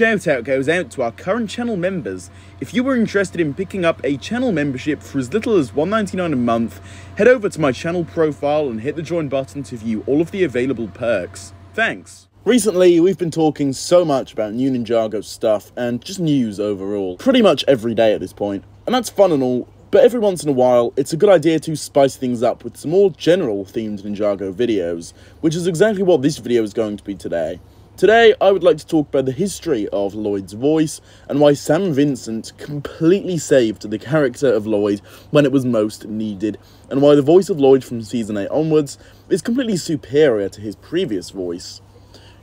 shout out goes out to our current channel members. If you were interested in picking up a channel membership for as little as $1.99 a month, head over to my channel profile and hit the join button to view all of the available perks. Thanks. Recently, we've been talking so much about new Ninjago stuff and just news overall, pretty much every day at this point. And that's fun and all, but every once in a while, it's a good idea to spice things up with some more general themed Ninjago videos, which is exactly what this video is going to be today. Today, I would like to talk about the history of Lloyd's voice and why Sam Vincent completely saved the character of Lloyd when it was most needed, and why the voice of Lloyd from Season 8 onwards is completely superior to his previous voice.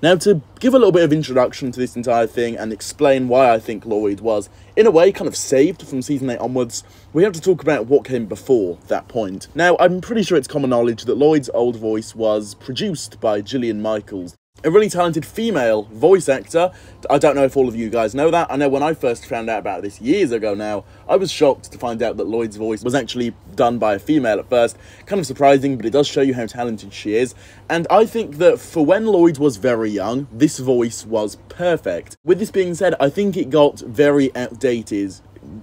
Now, to give a little bit of introduction to this entire thing and explain why I think Lloyd was, in a way, kind of saved from Season 8 onwards, we have to talk about what came before that point. Now, I'm pretty sure it's common knowledge that Lloyd's old voice was produced by Gillian Michaels, a really talented female voice actor. I don't know if all of you guys know that. I know when I first found out about this years ago now, I was shocked to find out that Lloyd's voice was actually done by a female at first. Kind of surprising, but it does show you how talented she is. And I think that for when Lloyd was very young, this voice was perfect. With this being said, I think it got very outdated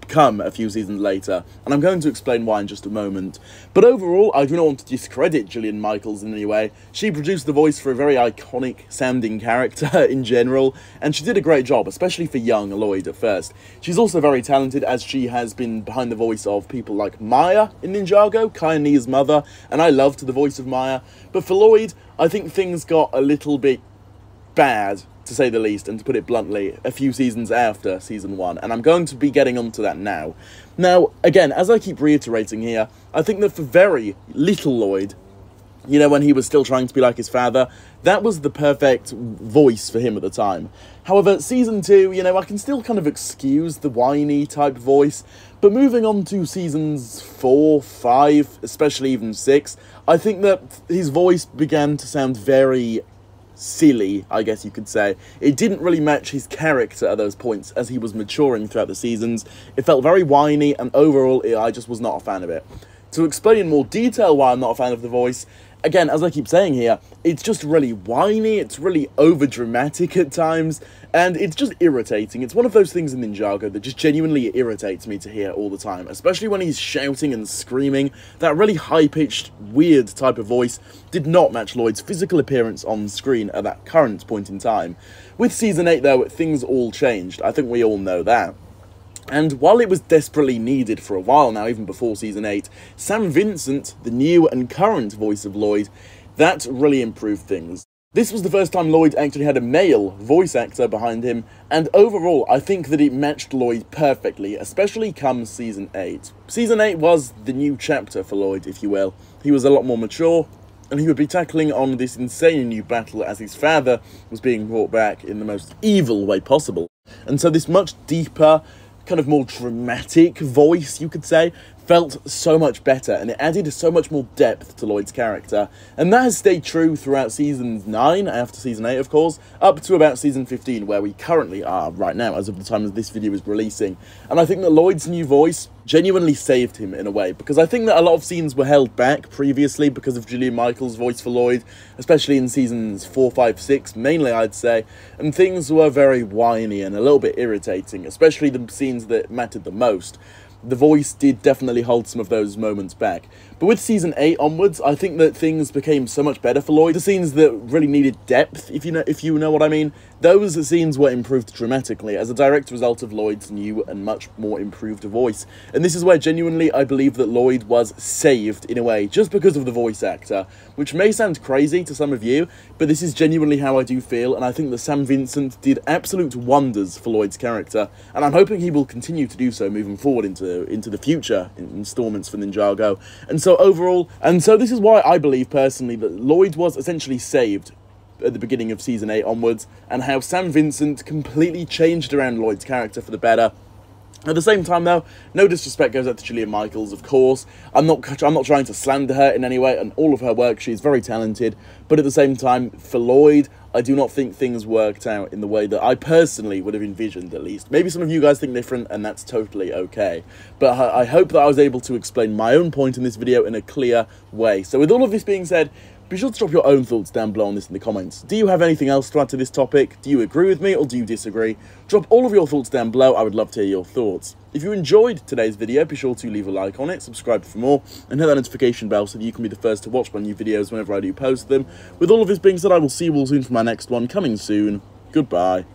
come a few seasons later, and I'm going to explain why in just a moment. But overall, I do not want to discredit Gillian Michaels in any way. She produced the voice for a very iconic sounding character in general, and she did a great job, especially for young Lloyd at first. She's also very talented, as she has been behind the voice of people like Maya in Ninjago, Kai and Nia's mother, and I loved the voice of Maya. But for Lloyd, I think things got a little bit bad, to say the least, and to put it bluntly, a few seasons after Season 1, and I'm going to be getting onto that now. Now, again, as I keep reiterating here, I think that for very little Lloyd, you know, when he was still trying to be like his father, that was the perfect voice for him at the time. However, Season 2, you know, I can still kind of excuse the whiny type voice, but moving on to Seasons 4, 5, especially even 6, I think that his voice began to sound very silly, I guess you could say. It didn't really match his character at those points as he was maturing throughout the seasons. It felt very whiny, and overall, I just was not a fan of it. To explain in more detail why I'm not a fan of the voice, again, as I keep saying here, it's just really whiny, it's really over-dramatic at times, and it's just irritating. It's one of those things in Ninjago that just genuinely irritates me to hear all the time, especially when he's shouting and screaming. That really high-pitched, weird type of voice did not match Lloyd's physical appearance on screen at that current point in time. With Season 8, though, things all changed. I think we all know that. And while it was desperately needed for a while now, even before Season 8, Sam Vincent, the new and current voice of Lloyd, that really improved things. This was the first time Lloyd actually had a male voice actor behind him, and overall, I think that it matched Lloyd perfectly, especially come Season 8. Season 8 was the new chapter for Lloyd, if you will. He was a lot more mature, and he would be tackling on this insane new battle as his father was being brought back in the most evil way possible. And so this much deeper, kind of more dramatic voice, you could say, felt so much better, and it added so much more depth to Lloyd's character, and that has stayed true throughout Season 9, after Season 8 of course, up to about Season 15, where we currently are right now, as of the time that this video is releasing. And I think that Lloyd's new voice genuinely saved him in a way, because I think that a lot of scenes were held back previously because of Gillian Michaels' voice for Lloyd, especially in Seasons 4, 5, 6, mainly I'd say, and things were very whiny and a little bit irritating, especially the scenes that mattered the most. The voice did definitely hold some of those moments back. But with Season 8 onwards, I think that things became so much better for Lloyd. The scenes that really needed depth, if you know what I mean, those scenes were improved dramatically as a direct result of Lloyd's new and much more improved voice. And this is where genuinely I believe that Lloyd was saved in a way, just because of the voice actor, which may sound crazy to some of you, but this is genuinely how I do feel, and I think that Sam Vincent did absolute wonders for Lloyd's character, and I'm hoping he will continue to do so moving forward into the future installments for Ninjago. And so overall, this is why I believe personally that Lloyd was essentially saved at the beginning of Season 8 onwards, and how Sam Vincent completely changed around Lloyd's character for the better. At the same time, though, no disrespect goes out to Gillian Michaels, of course. I'm not trying to slander her in any way, and all of her work, she is very talented. But at the same time, for Lloyd, I do not think things worked out in the way that I personally would have envisioned, at least. Maybe some of you guys think different, and that's totally okay. But I hope that I was able to explain my own point in this video in a clear way. So with all of this being said, Be sure to drop your own thoughts down below on this in the comments. Do you have anything else to add to this topic? Do you agree with me or do you disagree? Drop all of your thoughts down below, I would love to hear your thoughts. If you enjoyed today's video, be sure to leave a like on it, subscribe for more, and hit that notification bell so that you can be the first to watch my new videos whenever I do post them. With all of this being said, I will see you all soon for my next one, coming soon. Goodbye.